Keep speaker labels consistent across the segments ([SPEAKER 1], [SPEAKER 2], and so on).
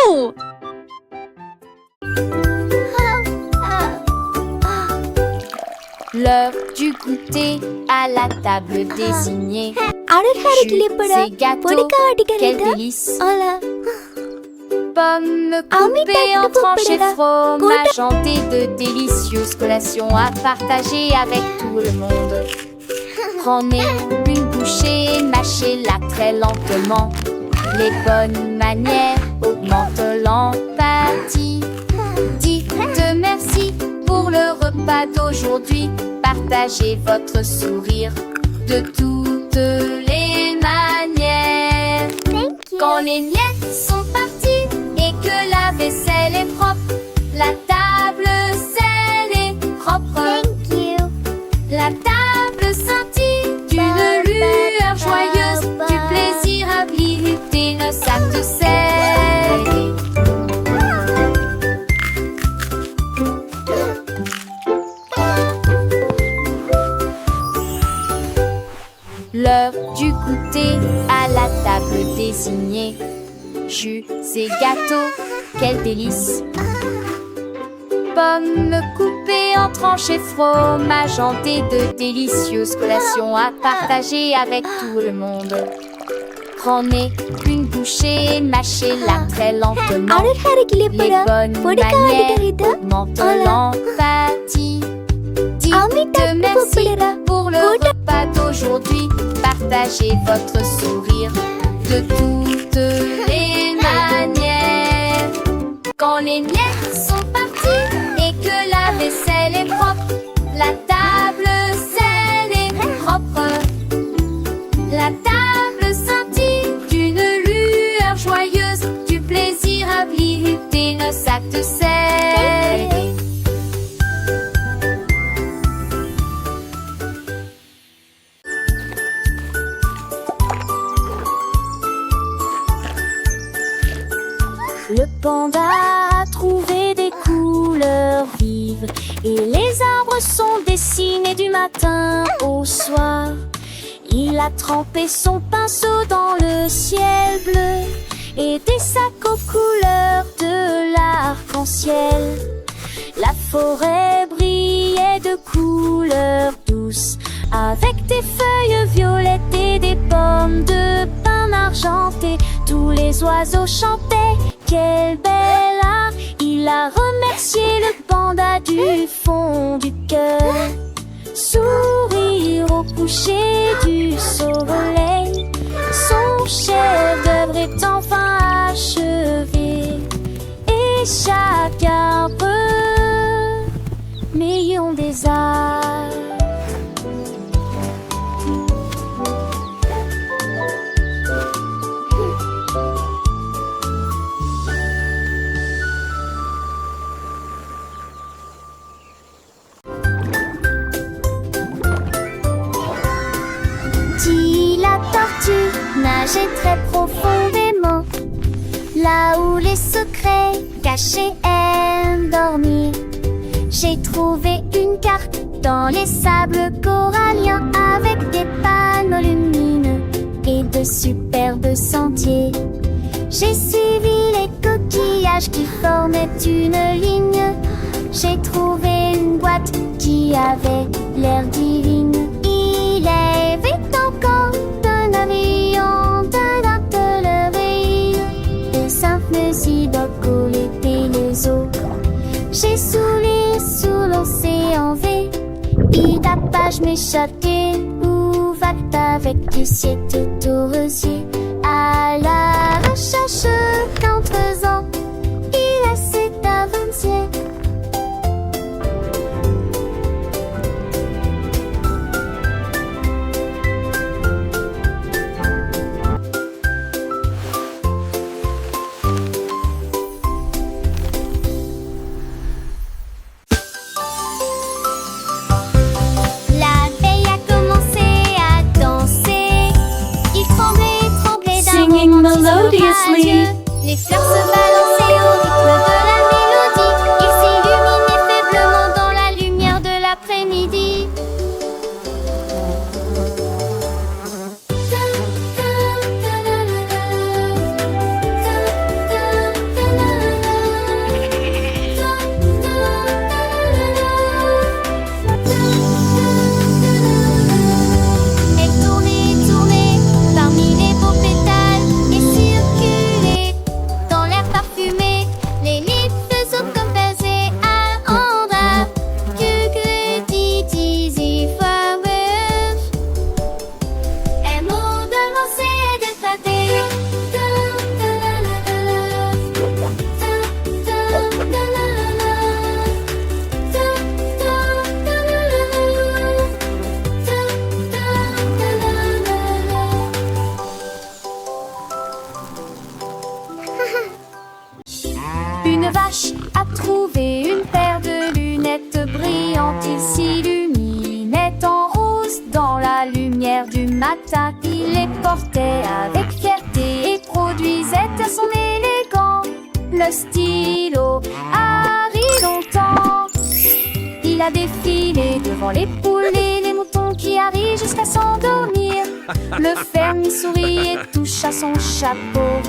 [SPEAKER 1] Wouhou!
[SPEAKER 2] L'heure du goûter à la table désignée.
[SPEAKER 1] Jus
[SPEAKER 2] Ces gâteaux, quel délice. Pommes coupées en tranches et fromage hanté, de délicieuses collations à partager avec tout le monde. Prenez une bouchée, mâchez-la très lentement. Les bonnes manières augmentent l'empathie. Dites merci pour le repas d'aujourd'hui. Partagez votre sourire de toutes les manières. Quand les miettes sont parties et que la vaisselle est propre, la table scellée est propre. La table scintille d'une lueur joyeuse, du plaisir à visiter nos sacs de sel. L'heure du goûter à la table désignée. Jus et gâteaux, quel délice. Pommes coupées en tranches et fromage hanté, de délicieuses collations à partager avec tout le monde. Prenez une bouchée, mâchez-la très lentement. Les bonnes manières augmentent l'empathie. Dites merci pour le repas d'aujourd'hui. Partagez votre sourire de toutes les manières. Quand les miettes sont parties et que la vaisselle est propre, la table scellée est propre. La table scintille d'une lueur joyeuse, du plaisir à visiter nos sacs de sel. Le panda a trouvé des couleurs vives et les arbres sont dessinés du matin au soir. Il a trempé son pinceau dans le ciel bleu et des sacs aux couleurs de l'arc-en-ciel. La forêt brillait de couleurs douces avec des feuilles violettes et des pommes de pin argentées. Tous les oiseaux chantaient. Quel bel art! Il a remercié le panda du fond du cœur. Sourire au coucher du soleil, son chef-d'œuvre est enfin achevé. Et chaque arbre, million des arts. Nager très profondément, là où les secrets cachés aiment dormir. J'ai trouvé une carte dans les sables coralliens avec des panneaux lumineux et de superbes sentiers. J'ai suivi les coquillages qui formaient une ligne. J'ai trouvé une boîte qui avait l'air divine. Il avait encore d'un avion, d'un atelier, de simples idoles et les eaux. J'ai soulé sous l'océan V, et ta page m'échappait, où va avec du ciel tout aux rosiers. À la recherche qu'en faisant, il a cette aventure.
[SPEAKER 1] Melodiously.
[SPEAKER 2] Les fleurs se balançaient au rythme de la mélodie. Ils s'illuminaient faiblement dans la lumière de l'après-midi. vache a trouvé une paire de lunettes brillantes. Il s'illuminait en rose dans la lumière du matin. Il les portait avec fierté et produisait à son élégant le stylo Harry longtemps. Il a défilé devant les poules et les moutons qui arrivent jusqu'à s'endormir. Le fermier sourit et touche à son chapeau.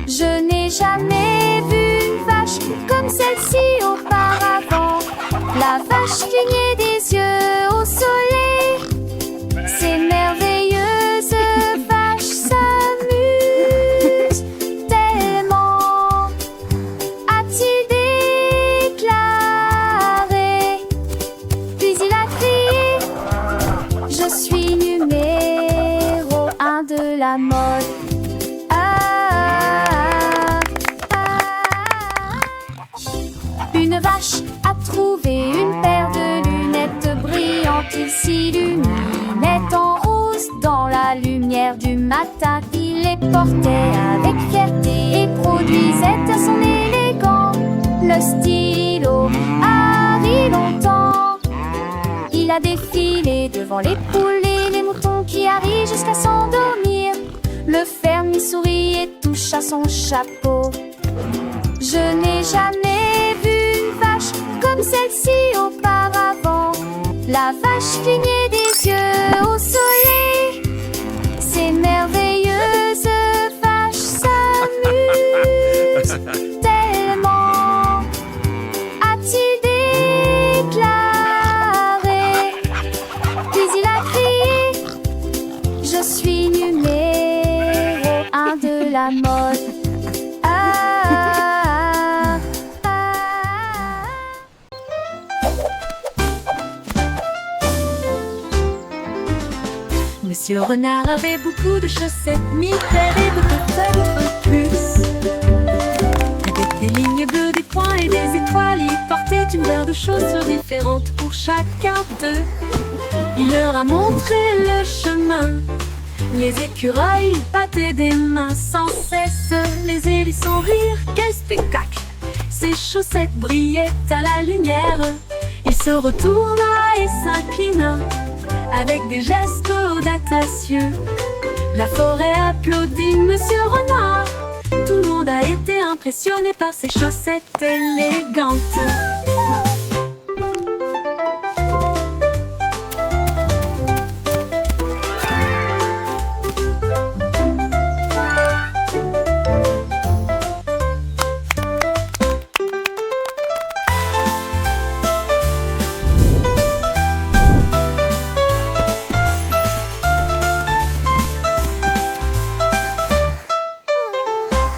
[SPEAKER 2] Je n'ai jamais vu une vache comme celle-ci auparavant. La vache clignait des yeux au soleil. Ces merveilleuses vaches s'amusent tellement, a-t-il déclaré. Puis il a crié: je suis numéro 1 de la mode. Une vache a trouvé une paire de lunettes brillantes. Il s'illuminait en rose dans la lumière du matin. Il les portait avec fierté et produisait à son élégant le stylo Harry longtemps. Il a défilé devant les poules et les moutons qui arrivent jusqu'à s'endormir. Le fermier sourit et touche à son chapeau. Je n'ai jamais vu une vache comme celle-ci auparavant. La vache clignait des yeux au soleil. Ces merveilleuses vaches s'amusent tellement, a-t-il déclaré. Puis il a crié: je suis numéro 1 de la mode.
[SPEAKER 1] Monsieur Renard avait beaucoup de chaussettes, 1000 paires et peut-être plus. Avec des lignes bleues, des points et des étoiles, il portait une paire de chaussures différentes pour chacun d'eux. Il leur a montré le chemin. Les écureuils battaient des mains sans cesse. Les hérissons rirent, quel spectacle! Ses chaussettes brillaient à la lumière. Il se retourna et s'inclina avec des gestes audacieux. La forêt applaudit Monsieur Renard. Tout le monde a été impressionné par ses chaussettes élégantes.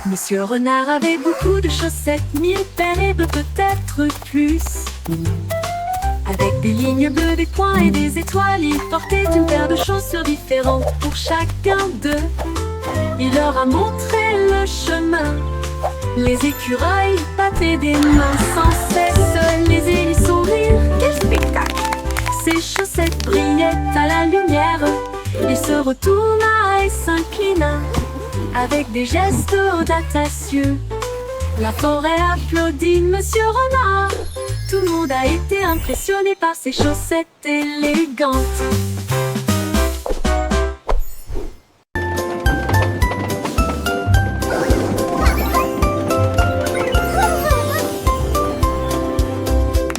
[SPEAKER 1] Monsieur Renard avait beaucoup de chaussettes, 1000 paires et peut-être plus. Avec des lignes bleues, des points et des étoiles, il portait une paire de chaussures différentes pour chacun d'eux. Il leur a montré le chemin. Les écureuils battaient des mains sans cesse. Les hérissons rirent, quel spectacle! Ses chaussettes brillaient à la lumière. Il se retourna et s'inclina avec des gestes audacieux. La forêt applaudit Monsieur Renard. Tout le monde a été impressionné par ses chaussettes élégantes.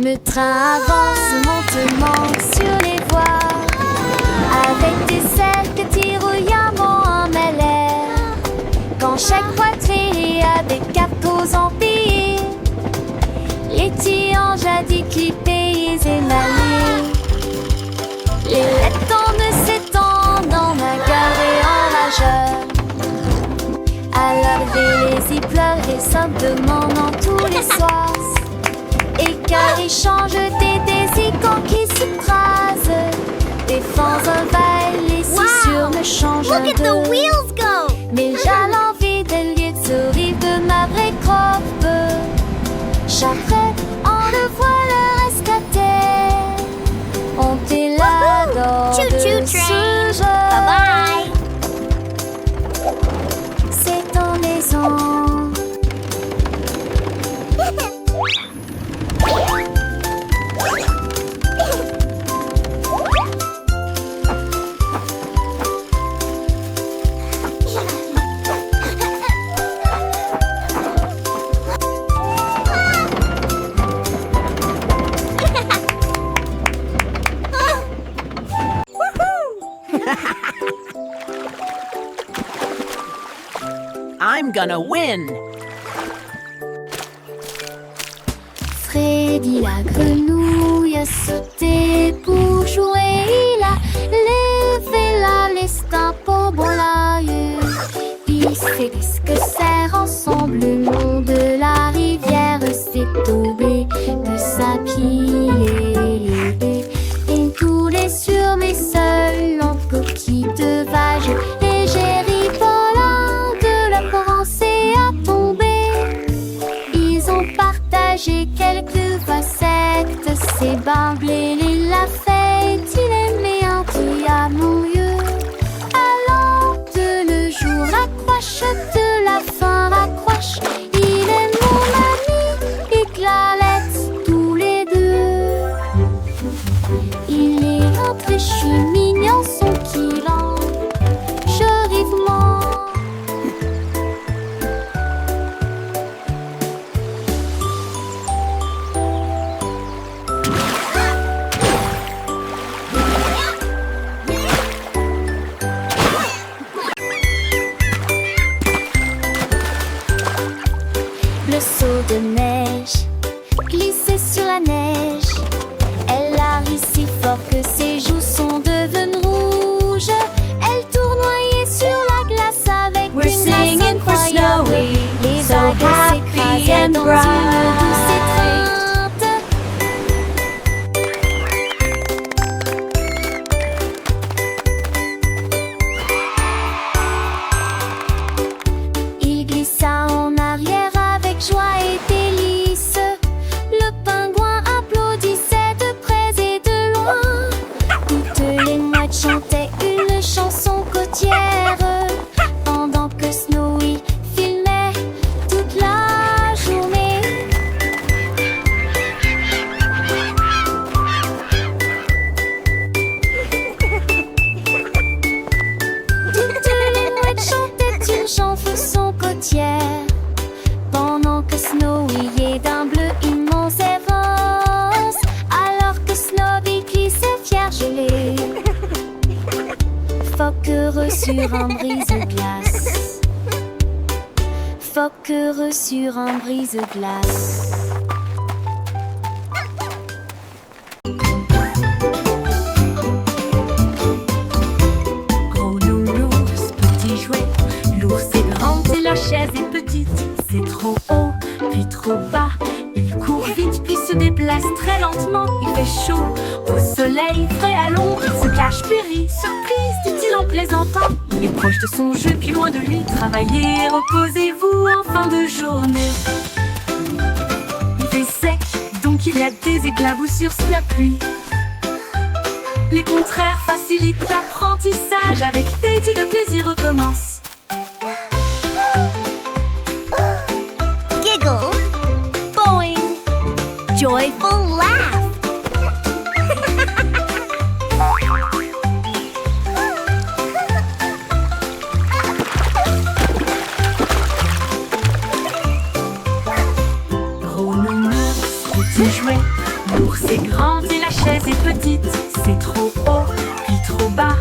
[SPEAKER 2] Le train avance lentement sur les voies, avec des selles que tire-bouillamment en l'air. Quand chaque poitrine a des capos empilés, les tiges jadis clippés et émaillés, les lettres ne s'étendent en un cœur et en rageur. À l'arrivée, les zipleurs descendent en tous les soirs. Et car ils changent des désicants qui se crasent, des fans envahissent, les scissures me changent
[SPEAKER 3] Look at the
[SPEAKER 2] de.
[SPEAKER 3] wheels go!
[SPEAKER 2] Mais j'ai l'envie de lieu de sourire de ma vraie croppe. Charrette, on le voit leur escater. On est là dans
[SPEAKER 3] Choo-choo
[SPEAKER 2] de
[SPEAKER 3] train.
[SPEAKER 2] ce jeu.
[SPEAKER 3] Bye-bye!
[SPEAKER 2] C'est en maison.
[SPEAKER 3] I'm gonna win.
[SPEAKER 2] Freddy la grenouille a sauté pour jouer. Il a levé la liste un pot bon l'aïeux. Il sait qu'est-ce que c'est ensemble. Le long de la rivière s'est tombé de sa pile. Il coulait sur mes seuls en petite vague. Et j'ai ri là de la pensée à tomber. Ils ont partagé quelques facettes. C'est Bamblé, il l'a fait. Il aimait un diamant. Allant de le jour, raccroche de la fin, raccroche. Il est mon ami et Clarette, tous les deux. Il est un très mignon, son kilan. Vivement. Le seau de neige glissait sur la neige. Elle a ri si fort que ses joues sont devenues rouges. Elle tournoyait sur la glace avec
[SPEAKER 1] We're
[SPEAKER 2] une grâce
[SPEAKER 1] singing for
[SPEAKER 2] incroyable.
[SPEAKER 1] Snowy,
[SPEAKER 2] Les
[SPEAKER 1] so
[SPEAKER 2] vagues
[SPEAKER 1] happy
[SPEAKER 2] s'écrasaient
[SPEAKER 1] and
[SPEAKER 2] dans
[SPEAKER 1] bright.
[SPEAKER 2] une douce étreinte. Il glissa en arrière avec joie et délice. Le pingouin applaudissait de près et de loin. Toutes les mouettes chantaient une chanson côtière pendant que Snowy filmait toute la journée. Toutes les mouettes chantaient une chanson côtière pendant que Snowy est d'un bleu immense et rose. Alors que Snowy glissait fier gelé, phoque heureux sur un brise-glace. Phoque heureux sur un brise-glace.
[SPEAKER 1] Gros nounours, petit jouet, l'ours est grand et la chaise est petite. C'est trop haut, puis trop bas. Il court vite, puis se déplace très lentement. Il fait chaud, au soleil, frais à l'ombre. Il se cache, puis rit, surprise, dit-il en plaisantant. Il est proche de son jeu, puis loin de lui. Travaillez, reposez-vous en fin de journée. Il fait sec, donc il y a des éclaboussures sous la pluie. Les contraires facilitent l'apprentissage. Avec Teddy, le plaisir recommence.
[SPEAKER 2] Giggle, boing, joyful laugh.
[SPEAKER 1] Gros nounours, petit jouet, l'ours est grand et la chaise est petite. C'est trop haut, puis trop bas.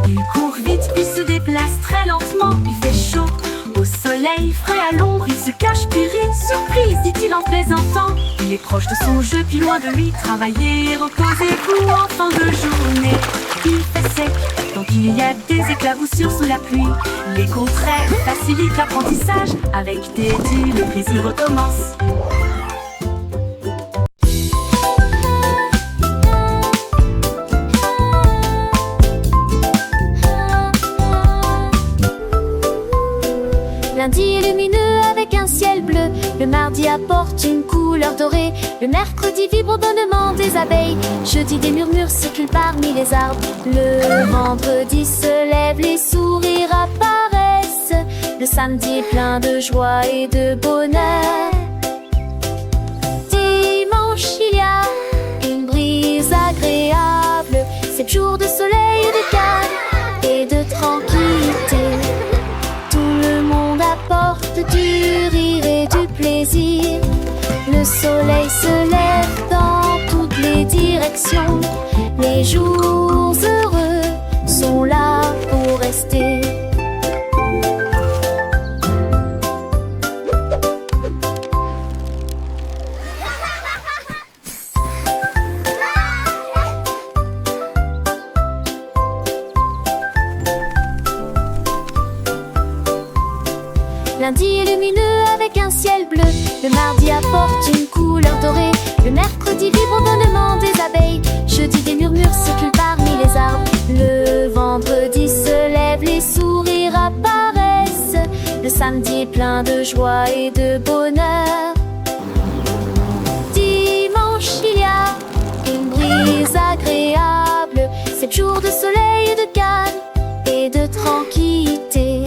[SPEAKER 1] Il court vite, puis se déplace très lentement. Il fait chaud, au soleil, frais à l'ombre. Il se cache, puis rit, surprise, dit-il en plaisantant. Il est proche de son jeu, puis loin de lui. Travaillez, reposez-vous en fin de journée. Il fait sec, donc il y a des éclaboussures sous la pluie. Les contraires facilitent l'apprentissage. Avec Teddy, le plaisir recommence.
[SPEAKER 2] Lundi est lumineux avec un ciel bleu. Le mardi apporte une couleur dorée. Le mercredi vibrement des abeilles. Jeudi des murmures circulent parmi les arbres. Le vendredi se lève, les sourires apparaissent. Le samedi est plein de joie et de bonheur. Dimanche il y a une brise agréable. 7 jours de soleil, de calme et de tranquillité. Tout le monde apporte du rire et du plaisir. Le soleil se lève dans toutes les directions. Les jours heureux sont là pour rester. Lundi est lumineux avec un ciel bleu. Le mardi apporte une couleur dorée. Le mercredi vibre au bonnement des abeilles. Jeudi des murmures circulent parmi les arbres. Le vendredi se lève, les sourires apparaissent. Le samedi est plein de joie et de bonheur. Dimanche il y a une brise agréable. 7 jours de soleil et de calme et de tranquillité.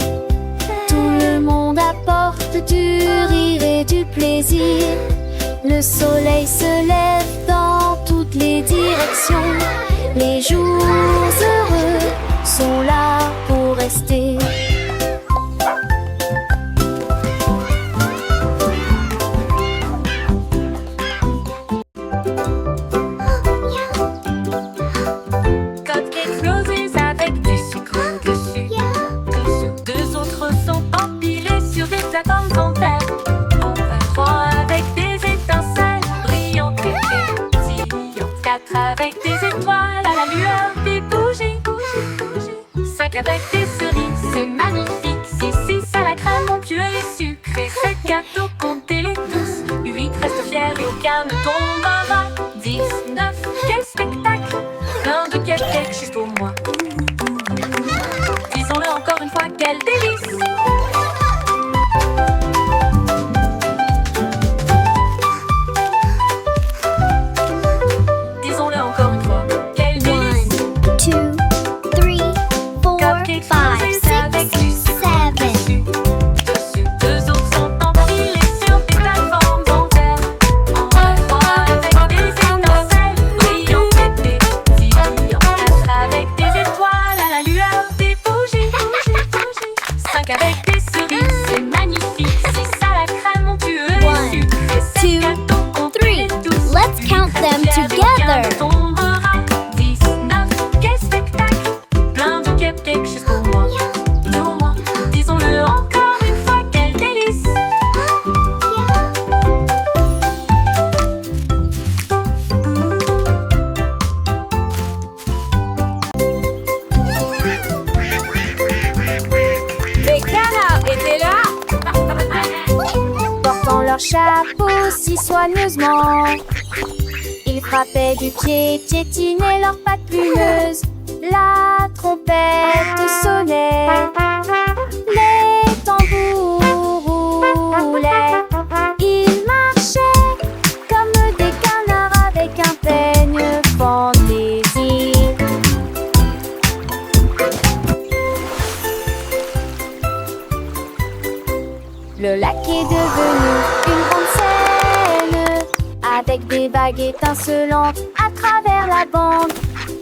[SPEAKER 2] Tout le monde apporte du rire et du plaisir. Le soleil se lève dans toutes les directions. Les jours heureux sont là pour rester.
[SPEAKER 1] Cupcakes roses avec du sucre dessus. Deux autres sont empilés sur des plateformes en terre. Enfin, 3 avec des étincelles brillantes et pétillantes. 4 avec des étoiles à la lueur des bougies. 5 avec des cerises, c'est magnifique. 6 à la crème onctueux et sucrée. 7 gâteaux, comptez-les tous. 8 restent fiers et aucun ne tombera. 10, 9, quel spectacle! Plein de cupcakes juste pour moi. Disons-le encore une fois, quel délice! Disons-le encore une fois, quel délice!
[SPEAKER 2] 1, 2, 3, 4, 5, 6, 7.
[SPEAKER 1] Dessus. 2 autres sont empilés sur des plateformes en terre. 3 avec des étincelles brillantes et pétillantes. 4 avec des étoiles à la lueur des bougies. 5 avec des cerises, c'est magnifique. 6 à la crème onctueux et sucrée. 7 gâteaux, comptez-les tous.
[SPEAKER 2] Let's count them together.
[SPEAKER 1] 10, 9, quel spectacle! Plein de cupcakes juste pour moi. Disons-le encore une fois, quel délice! Les canards étaient là!
[SPEAKER 2] Portant leur chapeau si soigneusement, ils frappaient du pied, piétinaient leurs pattes plumeuses. La trompette sonnait, les tambours roulaient. Ils marchaient comme des canards avec un peigne fantaisie. Le lac est devenu une grande scène, avec des vagues étincelantes à travers la bande.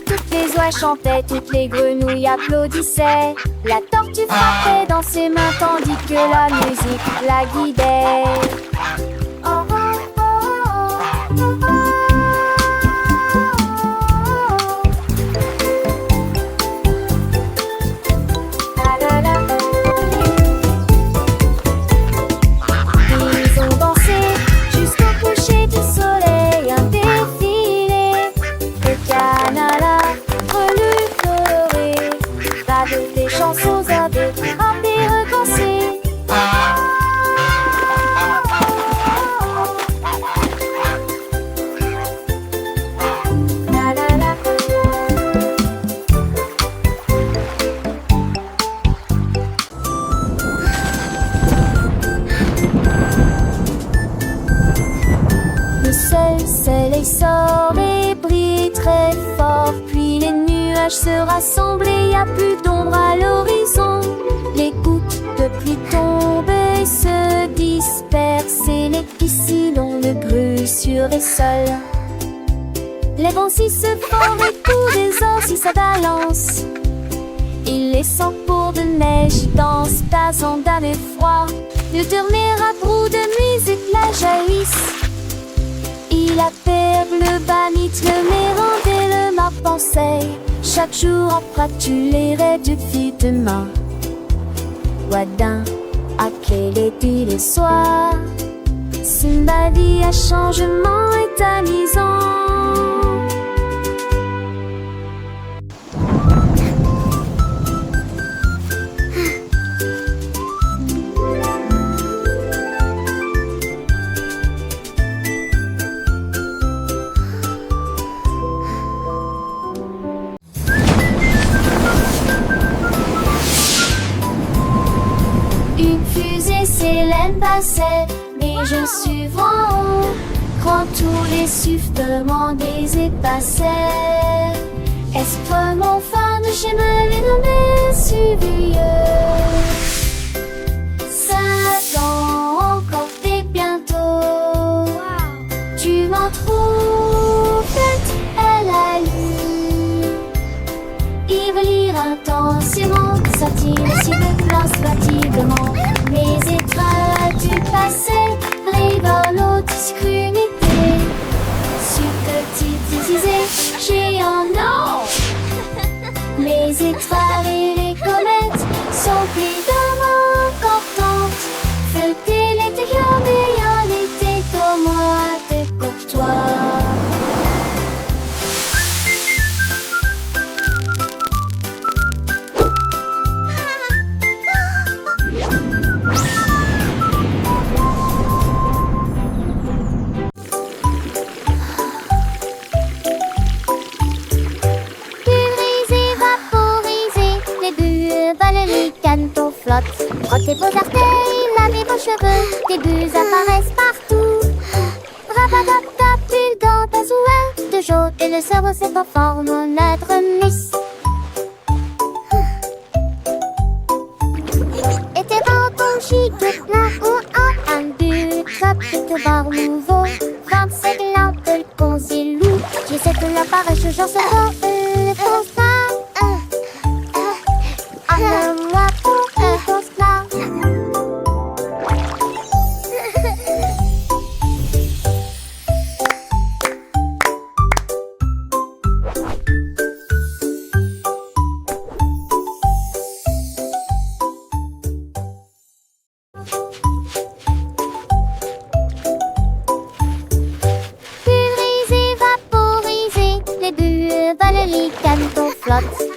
[SPEAKER 2] Toutes les oies chantaient, toutes les grenouilles applaudissaient. La tortue frappait dans ses mains tandis que la musique la guidait. Oh, oh, oh, oh, oh, oh. La, la, la. Ils ont dansé jusqu'au coucher du soleil, un défilé de canards relus colorés, avec des chansons à deux, un des recensés. La la la. Le soleil sort et brille très fort. Puis les nuages se rassemblent et y a plus d'ombre à l'horizon. Les gouttes de pluie tombent et se dispersent et les piscines le brûlent sur les sols. Les vents si se forment et tout désordre si ça balance. Il les sent pour de neige dansent à d'un effroi. Le dernier abroux de musique la jaillissent. Il appelle le banit, le mérande et le marpensei. Chaque jour en pratique les rêves depuis demain. Wadin, à quel est le soir? Simbadi à changement est amusant. s'amuser, Célène passait. Mais je suis vraiment quand tous les sifflements des passaient. Est-ce que mon phare de chez me nommé suivieux? Encore et bientôt. Tu m'en trouves bête, elle a lu. Il veut lire intensément, satire si de classe fatigement. Mais étras du passé, rigolo, discrimité. Subtilité, géant, non. Les étoiles et les comètes sont évidemment importantes. Feuilleter les techniques, mais en été comme moi, t'es courtois. Frottez vos orteils, lavez vos cheveux, des bulles apparaissent partout. Rabatata, pulgant, bazouin, de jaune et le cerveau s'est en forme en être miss. Et tes vents chic, plein ou en un but, top, et te barre nouveau. 25 lampes, le concilou, j'essaie de l'apparaître, je j'en sais pas, le constat.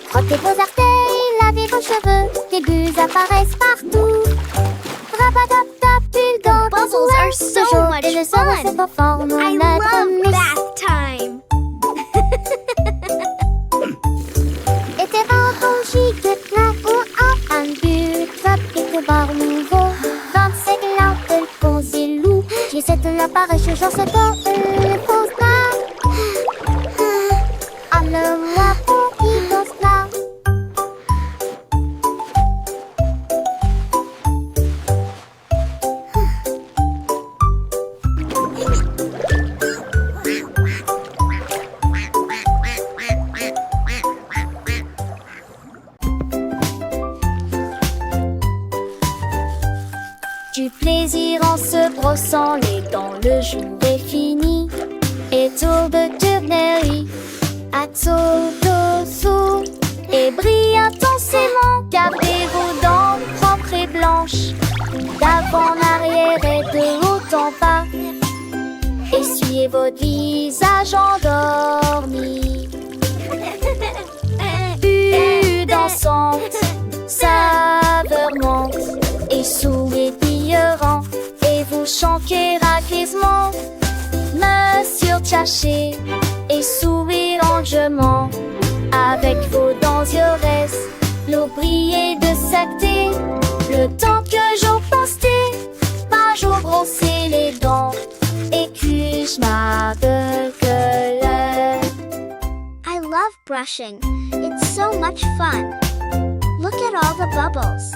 [SPEAKER 2] Frottez vos orteils, lavez vos cheveux, des bulles apparaissent partout. Rabatata, pulgant,
[SPEAKER 3] Bubbles are so much
[SPEAKER 2] et le cerveau s'est en forme en
[SPEAKER 3] I
[SPEAKER 2] être
[SPEAKER 3] love
[SPEAKER 2] miss.
[SPEAKER 3] bath time.
[SPEAKER 2] Et tes vents chic, plein ou en un but, top et te barre nouveau. 25 lampes, le concilou, j'essaie de l'apparaître, j'en sais pas, le constat. Moi pour qui danse là. Du plaisir en se brossant les dents, le jour est fini. Et tour de tournerie à Totosu et brille intensément. Gardez vos dents propres et blanches, d'avant en arrière et de haut en bas. Essuyez votre visage endormi. Bulle dansante, saveur monte et sourire et vous chantez raquisement. Monsieur Tchaché et sourire enjouement. Avec vos dents iores, l'eau brillait de sacté. Le temps que j'en pensais, pas jour brosser les dents. Et que je m'appelle
[SPEAKER 3] I love brushing. It's so much fun. Look at all the bubbles.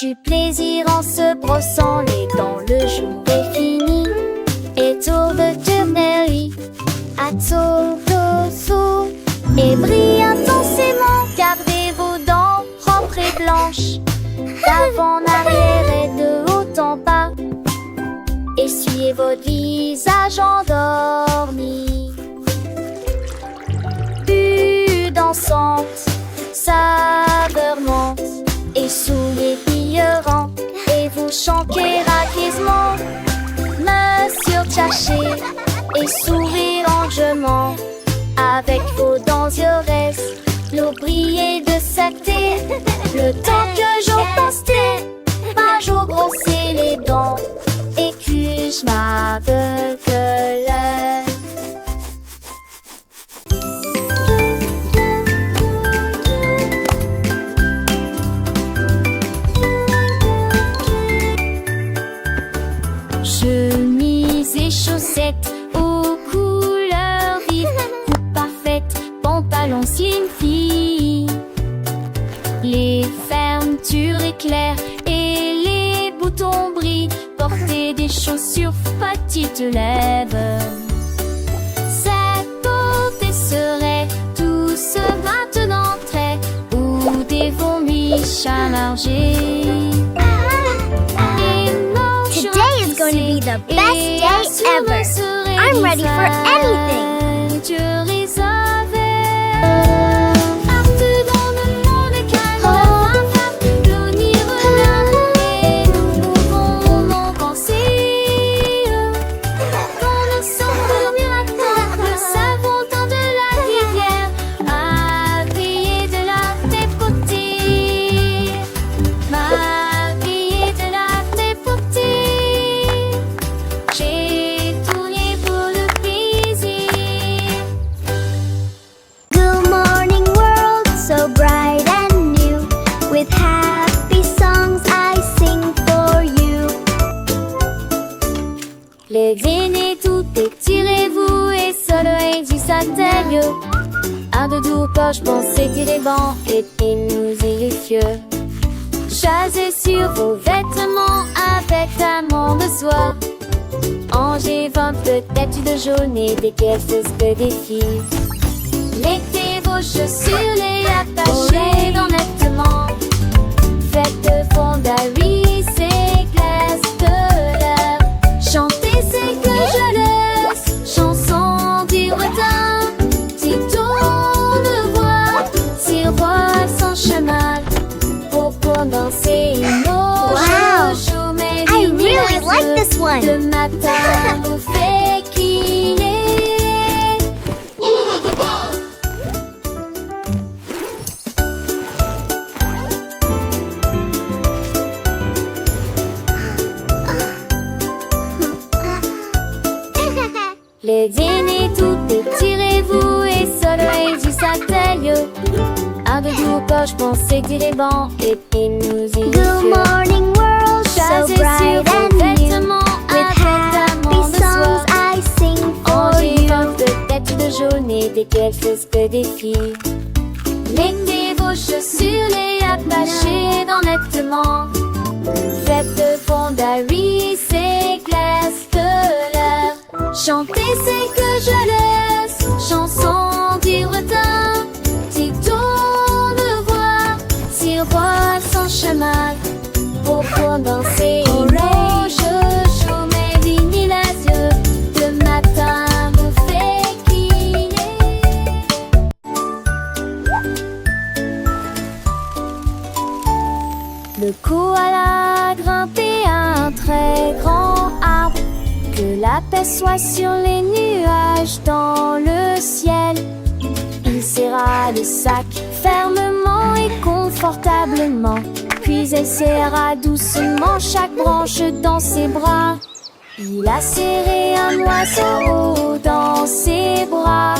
[SPEAKER 2] Du plaisir en se brossant les dents, le jour est fini. Et tour de tournerie à Totosu et brille intensément. Gardez vos dents propres et blanches, d'avant en arrière et de haut en bas. Essuyez votre visage endormi. Bulle dansante, saveur monte et sourire brillant et vous chantez raquisement. Monsieur Tchaché et sourire enjouement. Avec vos dents iores, l'eau brillait de sacté. Le temps que j'en pensais, pas jour brosser les dents. Et que je m'appelle te lèves. Cette beauté serait douce maintenant très, ou des vomis chargés.
[SPEAKER 3] Today is going to be the best day ever. I'm ready for anything.
[SPEAKER 2] Les dîners tout étirez-vous et soleil du satellite. Un de doux poche pensez les bancs et nous irrifieux. Chasez sur vos vêtements avec amont de soie. Angers vin peut-être de jaune et des quelques que des filles. Mettez vos chaussures, les attachez dans nettement. Faites de fondaries, c'est glace de l'air. Chantez, c'est que je laisse, chanson du retard. Si tourne voix, sirois sans chemin. Pour danser nos joujou, mais
[SPEAKER 3] I really like this one.
[SPEAKER 2] le matin vous fait qu'il est. Les dîners tout étirez-vous et soleil du satellite. Un de doux poche pensez que les bancs et nous y
[SPEAKER 3] Good morning world, so bright and new. With happy songs I sing for you.
[SPEAKER 2] Peut-être de jaune et des quelques que des filles. Mettez vos chaussures, les attachez dans nettement. Faites de fondaries, c'est glace de l'air. Chantez, c'est que je laisse, chanson du retard. Si tourne voix, si roi sans chemin. Pour danser, nos joujou, mes vignes les yeux. Le matin vous fait qu'il est. Le koala grimpait à un très grand arbre. Que la paix soit sur les nuages dans le ciel. Il serra le sac fermement et confortablement. Puis elle serra doucement chaque branche dans ses bras. Il a serré un oiseau dans ses bras.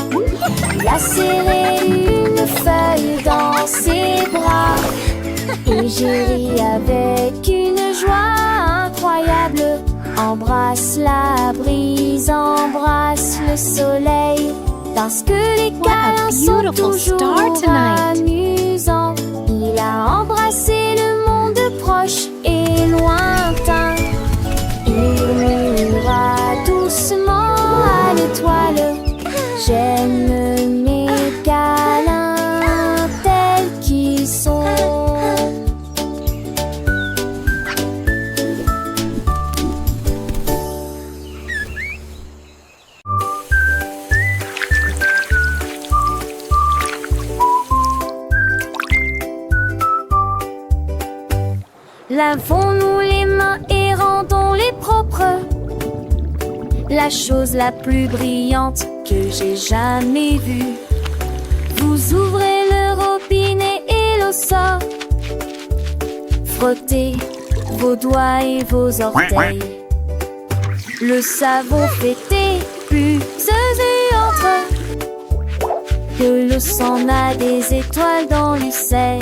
[SPEAKER 2] Il a serré une feuille dans ses bras. Et j'ai ri avec une joie incroyable. Embrasse la brise, embrasse le soleil. Parce que les câlins sont toujours amusants. Il a embrassé le monde proche et lointain. Il murmura doucement à l'étoile. J'aime mes câlins tels qu'ils sont. Lavons-nous les mains et rendons-les propres. La chose la plus brillante que j'ai jamais vue. Vous ouvrez le robinet et l'eau sort. Frottez vos doigts et vos orteils. Le savon fait des bulles et entre. Que l'eau s'en a des étoiles dans l'usaire.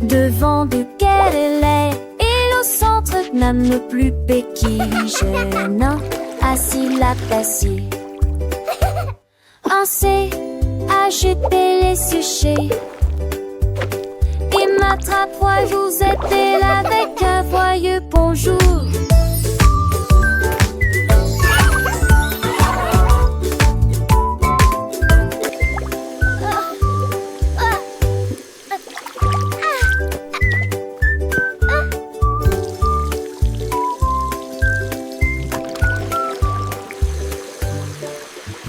[SPEAKER 2] Devant de quelle elle est, et au centre n'aime plus béquille. Jeune assis la passée. Un C a jeté les sujets. Et m'attrape, vous êtes là avec un voix.